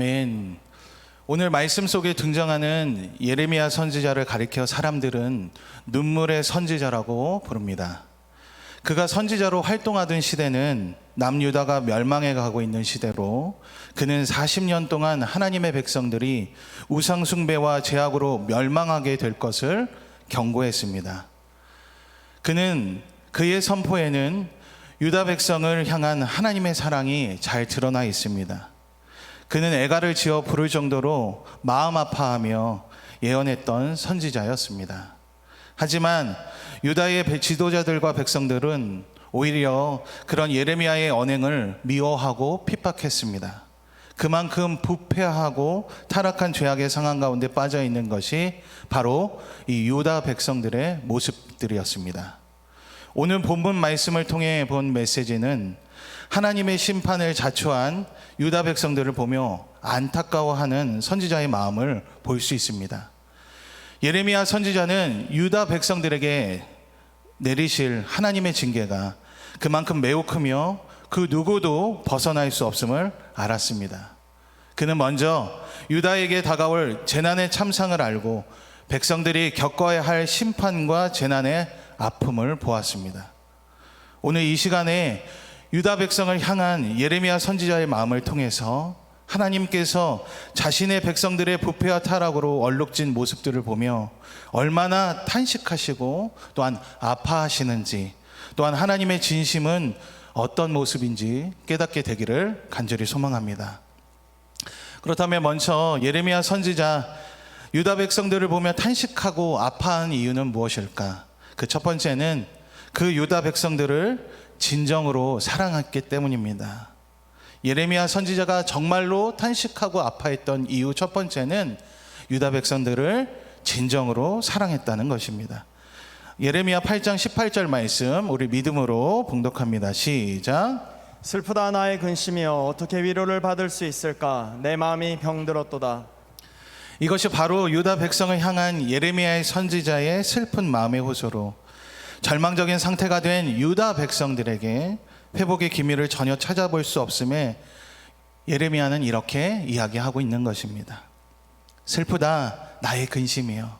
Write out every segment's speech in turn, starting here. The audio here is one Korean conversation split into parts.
아멘. 오늘 말씀 속에 등장하는 예레미야 선지자를 가리켜 사람들은 눈물의 선지자라고 부릅니다. 그가 선지자로 활동하던 시대는 남유다가 멸망해 가고 있는 시대로 그는 40년 동안 하나님의 백성들이 우상 숭배와 죄악으로 멸망하게 될 것을 경고했습니다. 그의 선포에는 유다 백성을 향한 하나님의 사랑이 잘 드러나 있습니다. 그는 애가를 지어 부를 정도로 마음 아파하며 예언했던 선지자였습니다. 하지만 유다의 지도자들과 백성들은 오히려 그런 예레미야의 언행을 미워하고 핍박했습니다. 그만큼 부패하고 타락한 죄악의 상황 가운데 빠져 있는 것이 바로 이 유다 백성들의 모습들이었습니다. 오늘 본문 말씀을 통해 본 메시지는 하나님의 심판을 자초한 유다 백성들을 보며 안타까워하는 선지자의 마음을 볼 수 있습니다. 예레미야 선지자는 유다 백성들에게 내리실 하나님의 징계가 그만큼 매우 크며 그 누구도 벗어날 수 없음을 알았습니다. 그는 먼저 유다에게 다가올 재난의 참상을 알고 백성들이 겪어야 할 심판과 재난의 아픔을 보았습니다. 오늘 이 시간에 유다 백성을 향한 예레미야 선지자의 마음을 통해서 하나님께서 자신의 백성들의 부패와 타락으로 얼룩진 모습들을 보며 얼마나 탄식하시고 또한 아파하시는지, 또한 하나님의 진심은 어떤 모습인지 깨닫게 되기를 간절히 소망합니다. 그렇다면 먼저 예레미야 선지자 유다 백성들을 보며 탄식하고 아파하는 이유는 무엇일까? 그 첫 번째는 그 유다 백성들을 진정으로 사랑했기 때문입니다. 예레미야 선지자가 정말로 탄식하고 아파했던 이유 첫 번째는 유다 백성들을 진정으로 사랑했다는 것입니다. 예레미야 8장 18절 말씀 우리 믿음으로 봉독합니다. 시작. 슬프다 나의 근심이여 어떻게 위로를 받을 수 있을까? 내 마음이 병들었도다. 이것이 바로 유다 백성을 향한 예레미야의 선지자의 슬픈 마음의 호소로 절망적인 상태가 된 유다 백성들에게 회복의 기미를 전혀 찾아볼 수 없음에 예레미야는 이렇게 이야기하고 있는 것입니다. 슬프다 나의 근심이여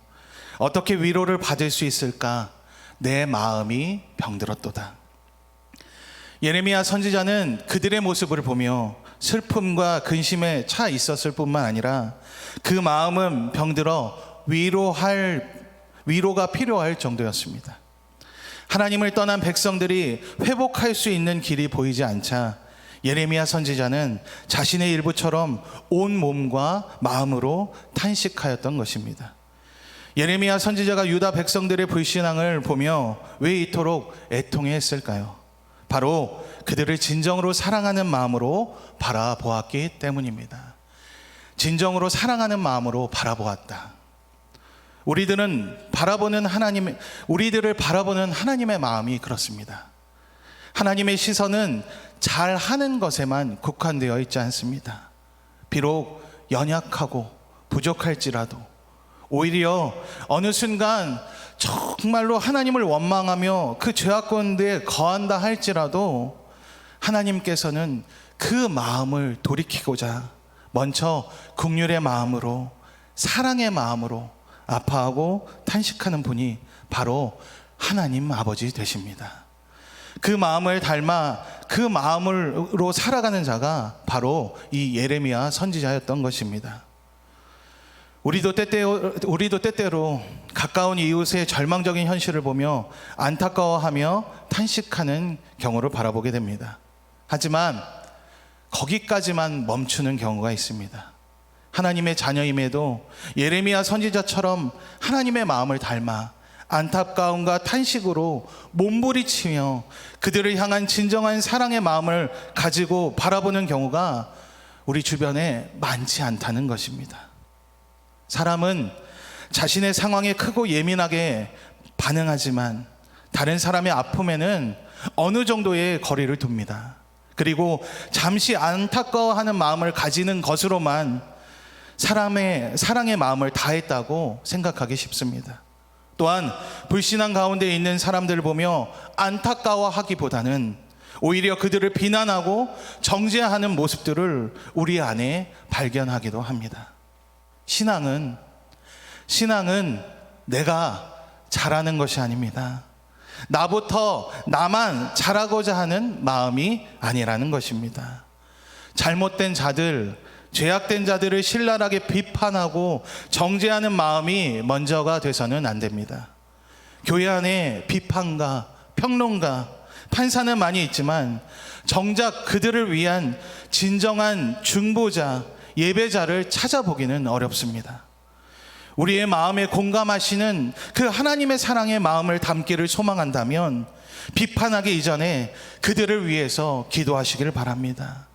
어떻게 위로를 받을 수 있을까? 내 마음이 병들었도다. 예레미야 선지자는 그들의 모습을 보며 슬픔과 근심에 차 있었을 뿐만 아니라 그 마음은 병들어 위로가 필요할 정도였습니다. 하나님을 떠난 백성들이 회복할 수 있는 길이 보이지 않자 예레미야 선지자는 자신의 일부처럼 온 몸과 마음으로 탄식하였던 것입니다. 예레미야 선지자가 유다 백성들의 불신앙을 보며 왜 이토록 애통해했을까요? 바로 그들을 진정으로 사랑하는 마음으로 바라보았기 때문입니다. 진정으로 사랑하는 마음으로 바라보았다. 우리들을 바라보는 하나님의 마음이 그렇습니다. 하나님의 시선은 잘하는 것에만 국한되어 있지 않습니다. 비록 연약하고 부족할지라도 오히려 어느 순간 정말로 하나님을 원망하며 그 죄악 가운데 거한다 할지라도 하나님께서는 그 마음을 돌이키고자 먼저 긍휼의 마음으로 사랑의 마음으로 아파하고 탄식하는 분이 바로 하나님 아버지 되십니다. 그 마음을 닮아 그 마음으로 살아가는 자가 바로 이 예레미야 선지자였던 것입니다. 우리도 때때로 가까운 이웃의 절망적인 현실을 보며 안타까워하며 탄식하는 경우를 바라보게 됩니다. 하지만 거기까지만 멈추는 경우가 있습니다. 하나님의 자녀임에도 예레미야 선지자처럼 하나님의 마음을 닮아 안타까움과 탄식으로 몸부리치며 그들을 향한 진정한 사랑의 마음을 가지고 바라보는 경우가 우리 주변에 많지 않다는 것입니다. 사람은 자신의 상황에 크고 예민하게 반응하지만 다른 사람의 아픔에는 어느 정도의 거리를 둡니다. 그리고 잠시 안타까워하는 마음을 가지는 것으로만 사랑의 마음을 다했다고 생각하기 쉽습니다. 또한 불신앙 가운데 있는 사람들을 보며 안타까워하기보다는 오히려 그들을 비난하고 정죄하는 모습들을 우리 안에 발견하기도 합니다. 신앙은 내가 잘하는 것이 아닙니다. 나부터 나만 잘하고자 하는 마음이 아니라는 것입니다. 잘못된 자들, 죄악된 자들을 신랄하게 비판하고 정죄하는 마음이 먼저가 돼서는 안 됩니다. 교회 안에 비판가, 평론가, 판사는 많이 있지만 정작 그들을 위한 진정한 중보자, 예배자를 찾아보기는 어렵습니다. 우리의 마음에 공감하시는 그 하나님의 사랑의 마음을 담기를 소망한다면 비판하기 이전에 그들을 위해서 기도하시길 바랍니다.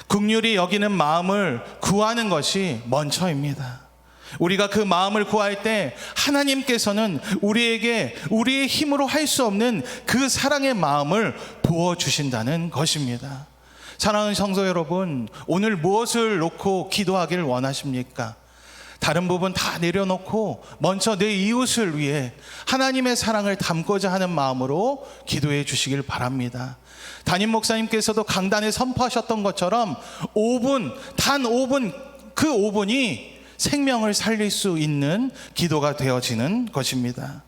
긍휼히 여기는 마음을 구하는 것이 먼저입니다. 우리가 그 마음을 구할 때 하나님께서는 우리에게 우리의 힘으로 할 수 없는 그 사랑의 마음을 부어주신다는 것입니다. 사랑하는 성도 여러분, 오늘 무엇을 놓고 기도하기를 원하십니까? 다른 부분 다 내려놓고 먼저 내 이웃을 위해 하나님의 사랑을 담고자 하는 마음으로 기도해 주시길 바랍니다. 담임 목사님께서도 강단에 선포하셨던 것처럼 5분, 단 5분, 그 5분이 생명을 살릴 수 있는 기도가 되어지는 것입니다.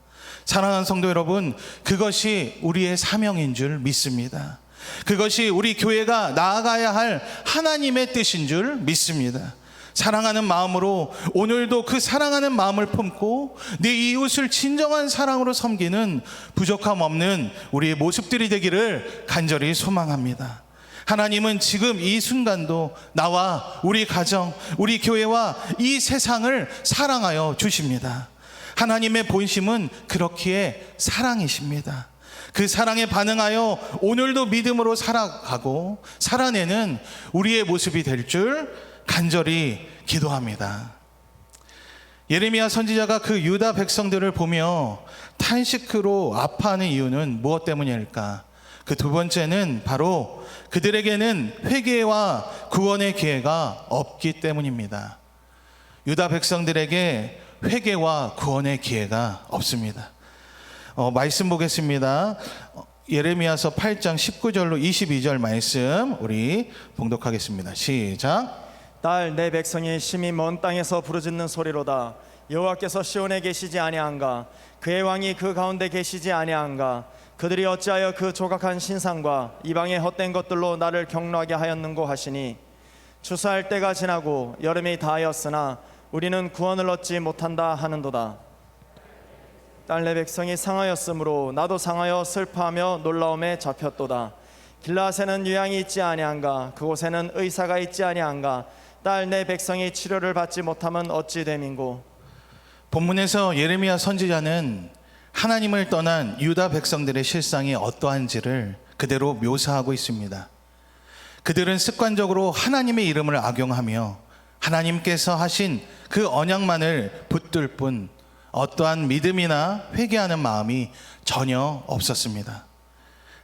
사랑하는 성도 여러분, 그것이 우리의 사명인 줄 믿습니다. 그것이 우리 교회가 나아가야 할 하나님의 뜻인 줄 믿습니다. 사랑하는 마음으로 오늘도 그 사랑하는 마음을 품고 내 이웃을 진정한 사랑으로 섬기는 부족함 없는 우리의 모습들이 되기를 간절히 소망합니다. 하나님은 지금 이 순간도 나와 우리 가정, 우리 교회와 이 세상을 사랑하여 주십니다. 하나님의 본심은 그렇기에 사랑이십니다. 그 사랑에 반응하여 오늘도 믿음으로 살아가고 살아내는 우리의 모습이 될 줄 간절히 기도합니다. 예레미야 선지자가 그 유다 백성들을 보며 탄식으로 아파하는 이유는 무엇 때문일까? 그 두 번째는 바로 그들에게는 회개와 구원의 기회가 없기 때문입니다. 유다 백성들에게 회개와 구원의 기회가 없습니다. 말씀 보겠습니다. 예레미야서 8장 19절로 22절 말씀 우리 봉독하겠습니다. 시작. 딸, 내 백성이 심히 먼 땅에서 부르짖는 소리로다. 여호와께서 시온에 계시지 아니한가? 그의 왕이 그 가운데 계시지 아니한가? 그들이 어찌하여 그 조각한 신상과 이방의 헛된 것들로 나를 경노하게 하였는고 하시니, 추수할 때가 지나고 여름이 다하였으나 우리는 구원을 얻지 못한다 하는도다. 딸, 내 백성이 상하였으므로 나도 상하여 슬퍼하며 놀라움에 잡혔도다. 길라앗에는 유양이 있지 아니한가? 그곳에는 의사가 있지 아니한가? 딸, 내 백성이 치료를 받지 못하면 어찌 됨인고? 본문에서 예레미야 선지자는 하나님을 떠난 유다 백성들의 실상이 어떠한지를 그대로 묘사하고 있습니다. 그들은 습관적으로 하나님의 이름을 악용하며 하나님께서 하신 그 언약만을 붙들 뿐 어떠한 믿음이나 회개하는 마음이 전혀 없었습니다.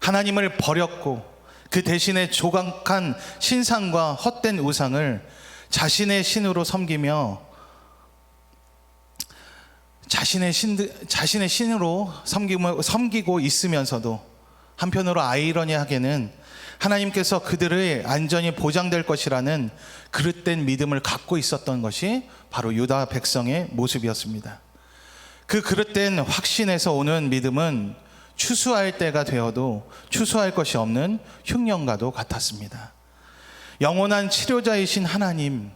하나님을 버렸고 그 대신에 조각한 신상과 헛된 우상을 자신의 신으로 섬기며 자신의 신으로 섬기고 있으면서도 한편으로 아이러니하게는 하나님께서 그들의 안전이 보장될 것이라는 그릇된 믿음을 갖고 있었던 것이 바로 유다 백성의 모습이었습니다. 그 그릇된 확신에서 오는 믿음은 추수할 때가 되어도 추수할 것이 없는 흉년과도 같았습니다. 영원한 치료자이신 하나님,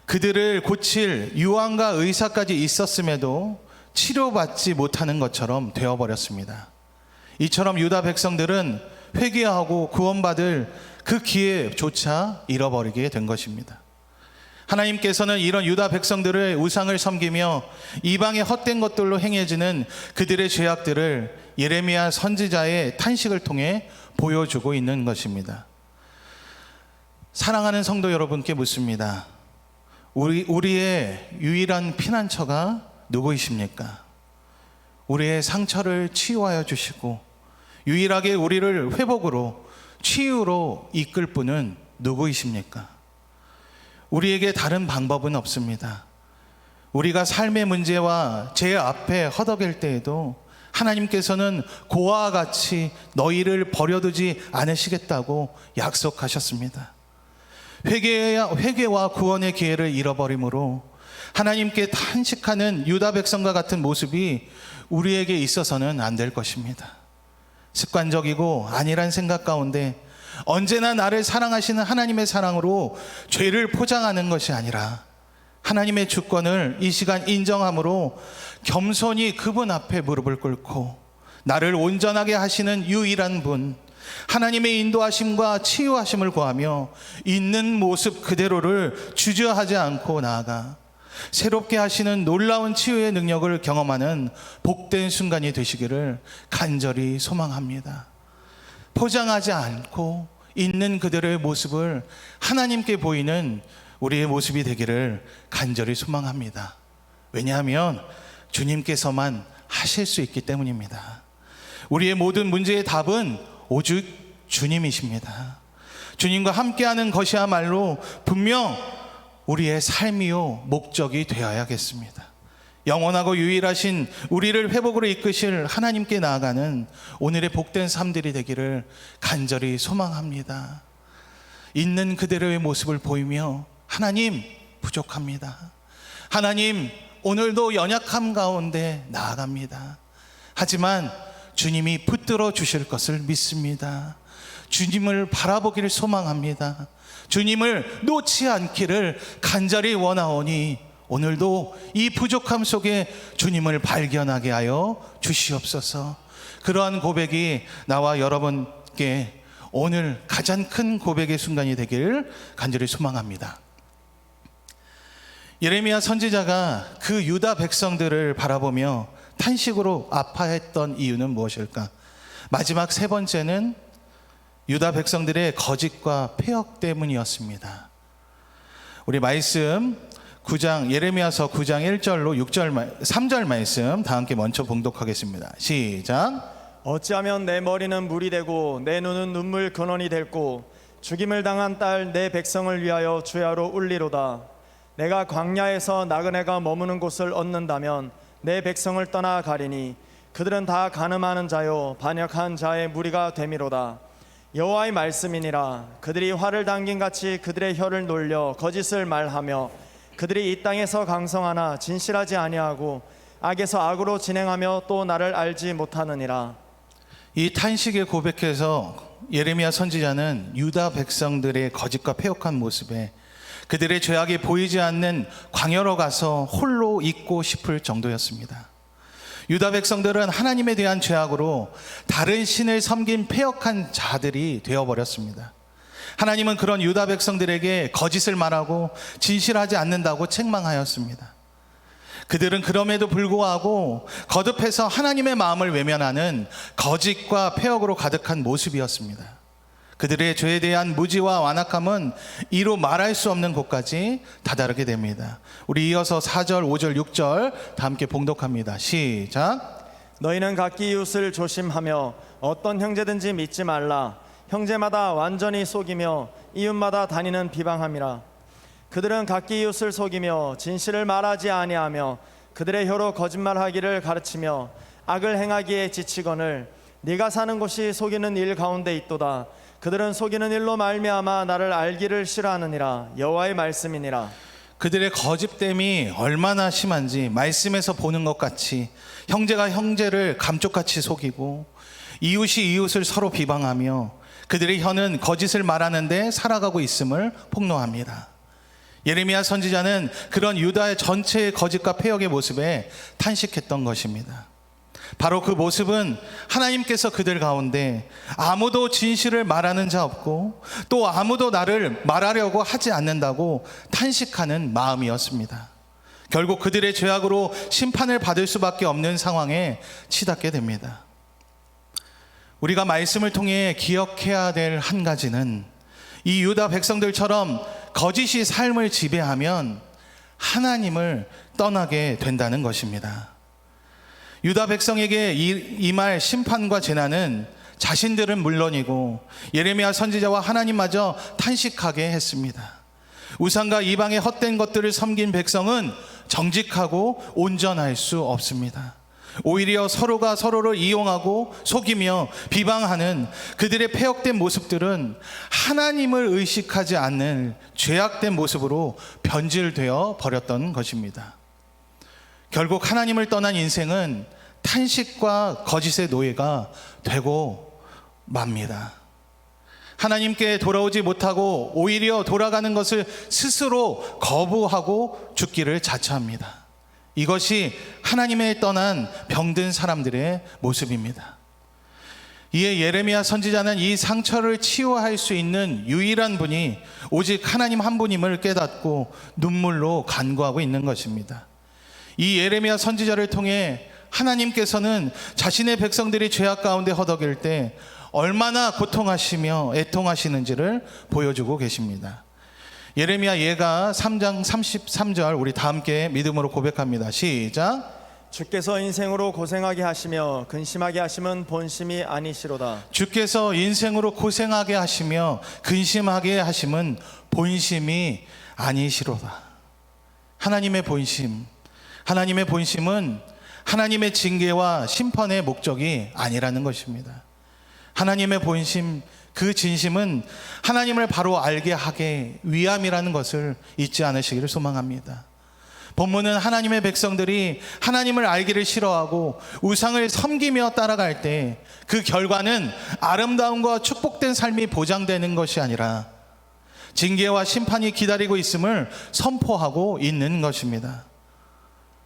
그들을 고칠 유황과 의사까지 있었음에도 치료받지 못하는 것처럼 되어버렸습니다. 이처럼 유다 백성들은 회개하고 구원받을 그 기회조차 잃어버리게 된 것입니다. 하나님께서는 이런 유다 백성들의 우상을 섬기며 이방의 헛된 것들로 행해지는 그들의 죄악들을 예레미야 선지자의 탄식을 통해 보여주고 있는 것입니다. 사랑하는 성도 여러분께 묻습니다. 우리의 유일한 피난처가 누구이십니까? 우리의 상처를 치유하여 주시고 유일하게 우리를 회복으로 치유로 이끌 분은 누구이십니까? 우리에게 다른 방법은 없습니다. 우리가 삶의 문제와 죄 앞에 허덕일 때에도 하나님께서는 고아와 같이 너희를 버려두지 않으시겠다고 약속하셨습니다. 회개와 구원의 기회를 잃어버림으로 하나님께 탄식하는 유다 백성과 같은 모습이 우리에게 있어서는 안 될 것입니다. 습관적이고 안일한 생각 가운데 언제나 나를 사랑하시는 하나님의 사랑으로 죄를 포장하는 것이 아니라 하나님의 주권을 이 시간 인정함으로 겸손히 그분 앞에 무릎을 꿇고 나를 온전하게 하시는 유일한 분, 하나님의 인도하심과 치유하심을 구하며 있는 모습 그대로를 주저하지 않고 나아가 새롭게 하시는 놀라운 치유의 능력을 경험하는 복된 순간이 되시기를 간절히 소망합니다. 포장하지 않고 있는 그대로의 모습을 하나님께 보이는 우리의 모습이 되기를 간절히 소망합니다. 왜냐하면 주님께서만 하실 수 있기 때문입니다. 우리의 모든 문제의 답은 오직 주님이십니다. 주님과 함께하는 것이야말로 분명 우리의 삶이요 목적이 되어야겠습니다. 영원하고 유일하신 우리를 회복으로 이끄실 하나님께 나아가는 오늘의 복된 삶들이 되기를 간절히 소망합니다. 있는 그대로의 모습을 보이며 하나님 부족합니다. 하나님 오늘도 연약함 가운데 나아갑니다. 하지만 주님이 붙들어 주실 것을 믿습니다. 주님을 바라보기를 소망합니다. 주님을 놓지 않기를 간절히 원하오니 오늘도 이 부족함 속에 주님을 발견하게 하여 주시옵소서. 그러한 고백이 나와 여러분께 오늘 가장 큰 고백의 순간이 되기를 간절히 소망합니다. 예레미야 선지자가 그 유다 백성들을 바라보며 탄식으로 아파했던 이유는 무엇일까? 마지막 세 번째는 유다 백성들의 거짓과 폐역 때문이었습니다. 우리 말씀 9장 예레미야서 9장 1절로 3절 말씀 다 함께 먼저 봉독하겠습니다. 시작. 어찌하면 내 머리는 물이 되고 내 눈은 눈물 근원이 될고 죽임을 당한 딸 내 백성을 위하여 주야로 울리로다. 내가 광야에서 나그네가 머무는 곳을 얻는다면 내 백성을 떠나 가리니 그들은 다 간음하는 자요 반역한 자의 무리가 되미로다. 여호와의 말씀이니라. 그들이 활을 당긴 같이 그들의 혀를 놀려 거짓을 말하며 그들이 이 땅에서 강성하나 진실하지 아니하고 악에서 악으로 진행하며 또 나를 알지 못하느니라. 이 탄식에 고백해서 예레미야 선지자는 유다 백성들의 거짓과 폐역한 모습에 그들의 죄악이 보이지 않는 광야로 가서 홀로 있고 싶을 정도였습니다. 유다 백성들은 하나님에 대한 죄악으로 다른 신을 섬긴 폐역한 자들이 되어버렸습니다. 하나님은 그런 유다 백성들에게 거짓을 말하고 진실하지 않는다고 책망하였습니다. 그들은 그럼에도 불구하고 거듭해서 하나님의 마음을 외면하는 거짓과 폐역으로 가득한 모습이었습니다. 그들의 죄에 대한 무지와 완악함은 이루 말할 수 없는 곳까지 다다르게 됩니다. 우리 이어서 4절, 5절, 6절 다 함께 봉독합니다. 시작. 너희는 각기 이웃을 조심하며 어떤 형제든지 믿지 말라. 형제마다 완전히 속이며 이웃마다 다니는 비방함이라. 그들은 각기 이웃을 속이며 진실을 말하지 아니하며 그들의 혀로 거짓말하기를 가르치며 악을 행하기에 지치거늘 네가 사는 곳이 속이는 일 가운데 있도다. 그들은 속이는 일로 말미암아 나를 알기를 싫어하느니라. 여호와의 말씀이니라. 그들의 거짓됨이 얼마나 심한지 말씀에서 보는 것 같이 형제가 형제를 감쪽같이 속이고 이웃이 이웃을 서로 비방하며 그들의 혀는 거짓을 말하는데 살아가고 있음을 폭로합니다. 예레미야 선지자는 그런 유다의 전체의 거짓과 폐역의 모습에 탄식했던 것입니다. 바로 그 모습은 하나님께서 그들 가운데 아무도 진실을 말하는 자 없고 또 아무도 나를 말하려고 하지 않는다고 탄식하는 마음이었습니다. 결국 그들의 죄악으로 심판을 받을 수밖에 없는 상황에 치닫게 됩니다. 우리가 말씀을 통해 기억해야 될 한 가지는 이 유다 백성들처럼 거짓이 삶을 지배하면 하나님을 떠나게 된다는 것입니다. 유다 백성에게 임할 심판과 재난은 자신들은 물론이고 예레미야 선지자와 하나님마저 탄식하게 했습니다. 우상과 이방의 헛된 것들을 섬긴 백성은 정직하고 온전할 수 없습니다. 오히려 서로가 서로를 이용하고 속이며 비방하는 그들의 폐역된 모습들은 하나님을 의식하지 않는 죄악된 모습으로 변질되어 버렸던 것입니다. 결국 하나님을 떠난 인생은 탄식과 거짓의 노예가 되고 맙니다. 하나님께 돌아오지 못하고 오히려 돌아가는 것을 스스로 거부하고 죽기를 자처합니다. 이것이 하나님을 떠난 병든 사람들의 모습입니다. 이에 예레미야 선지자는 이 상처를 치유할 수 있는 유일한 분이 오직 하나님 한 분임을 깨닫고 눈물로 간구하고 있는 것입니다. 이 예레미야 선지자를 통해 하나님께서는 자신의 백성들이 죄악 가운데 허덕일 때 얼마나 고통하시며 애통하시는지를 보여주고 계십니다. 예레미야 예가 3장 33절 우리 다 함께 믿음으로 고백합니다. 시작. 주께서 인생으로 고생하게 하시며 근심하게 하심은 본심이 아니시로다. 주께서 인생으로 고생하게 하시며 근심하게 하심은 본심이 아니시로다. 하나님의 본심, 하나님의 본심은 하나님의 징계와 심판의 목적이 아니라는 것입니다. 하나님의 본심, 그 진심은 하나님을 바로 알게 하게 위함이라는 것을 잊지 않으시기를 소망합니다. 본문은 하나님의 백성들이 하나님을 알기를 싫어하고 우상을 섬기며 따라갈 때 그 결과는 아름다움과 축복된 삶이 보장되는 것이 아니라 징계와 심판이 기다리고 있음을 선포하고 있는 것입니다.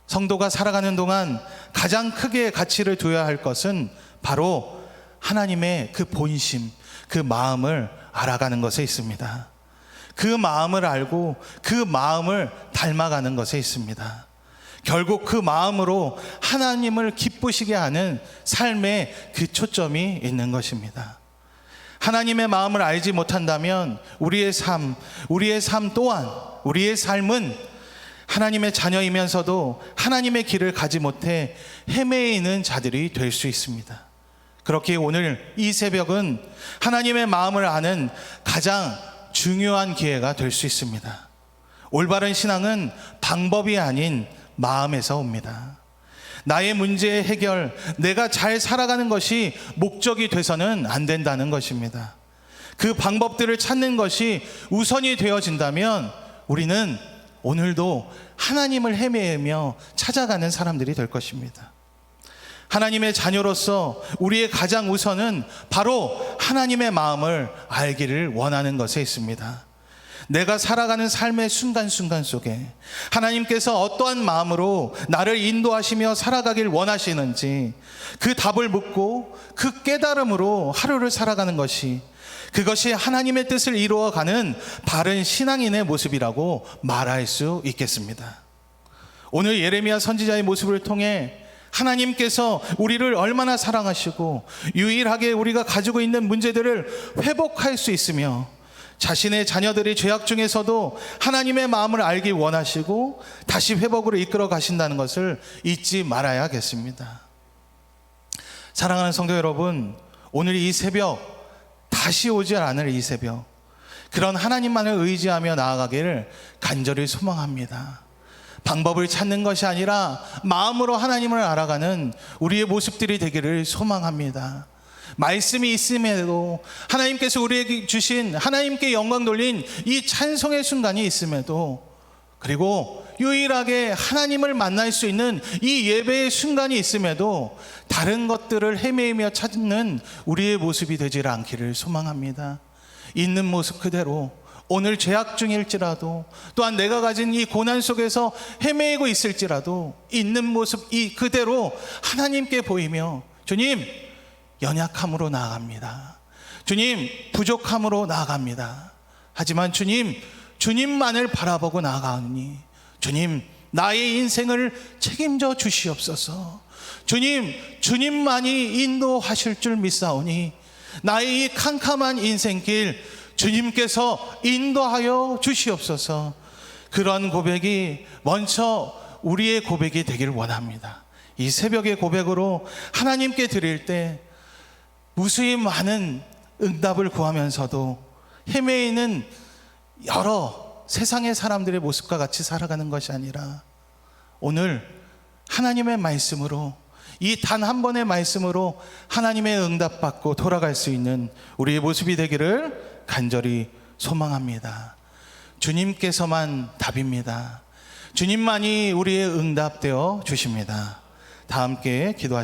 성도가 살아가는 동안 가장 크게 가치를 둬야 할 것은 바로 하나님의 그 본심, 그 마음을 알아가는 것에 있습니다. 그 마음을 알고 그 마음을 닮아가는 것에 있습니다. 결국 그 마음으로 하나님을 기쁘시게 하는 삶에 그 초점이 있는 것입니다. 하나님의 마음을 알지 못한다면 우리의 삶 또한 우리의 삶은 하나님의 자녀이면서도 하나님의 길을 가지 못해 헤매이는 자들이 될 수 있습니다. 그렇게 오늘 이 새벽은 하나님의 마음을 아는 가장 중요한 기회가 될 수 있습니다. 올바른 신앙은 방법이 아닌 마음에서 옵니다. 나의 문제의 해결, 내가 잘 살아가는 것이 목적이 돼서는 안 된다는 것입니다. 그 방법들을 찾는 것이 우선이 되어진다면 우리는 오늘도 하나님을 헤매며 찾아가는 사람들이 될 것입니다. 하나님의 자녀로서 우리의 가장 우선은 바로 하나님의 마음을 알기를 원하는 것에 있습니다. 내가 살아가는 삶의 순간순간 속에 하나님께서 어떠한 마음으로 나를 인도하시며 살아가길 원하시는지 그 답을 묻고 그 깨달음으로 하루를 살아가는 것이 그것이 하나님의 뜻을 이루어가는 바른 신앙인의 모습이라고 말할 수 있겠습니다. 오늘 예레미야 선지자의 모습을 통해 하나님께서 우리를 얼마나 사랑하시고 유일하게 우리가 가지고 있는 문제들을 회복할 수 있으며 자신의 자녀들이 죄악 중에서도 하나님의 마음을 알기 원하시고 다시 회복으로 이끌어 가신다는 것을 잊지 말아야겠습니다. 사랑하는 성도 여러분, 오늘 이 새벽, 다시 오지 않을 이 새벽, 그런 하나님만을 의지하며 나아가기를 간절히 소망합니다. 방법을 찾는 것이 아니라 마음으로 하나님을 알아가는 우리의 모습들이 되기를 소망합니다. 말씀이 있음에도 하나님께서 우리에게 주신 하나님께 영광 돌린 이 찬송의 순간이 있음에도 그리고 유일하게 하나님을 만날 수 있는 이 예배의 순간이 있음에도 다른 것들을 헤매며 찾는 우리의 모습이 되질 않기를 소망합니다. 있는 모습 그대로 오늘 죄악 중일지라도 또한 내가 가진 이 고난 속에서 헤매고 있을지라도 있는 모습 이 그대로 하나님께 보이며 주님 연약함으로 나아갑니다. 주님 부족함으로 나아갑니다. 하지만 주님만을 바라보고 나아가니 주님 나의 인생을 책임져 주시옵소서. 주님만이 인도하실 줄 믿사오니 나의 이 캄캄한 인생길 주님께서 인도하여 주시옵소서. 그런 고백이 먼저 우리의 고백이 되기를 원합니다. 이 새벽의 고백으로 하나님께 드릴 때 무수히 많은 응답을 구하면서도 헤매이는 여러 세상의 사람들의 모습과 같이 살아가는 것이 아니라 오늘 하나님의 말씀으로 이 단 한 번의 말씀으로 하나님의 응답받고 돌아갈 수 있는 우리의 모습이 되기를 간절히 소망합니다. 주님께서만 답입니다. 주님만이 우리의 응답되어 주십니다. 다 함께 기도하시겠습니다.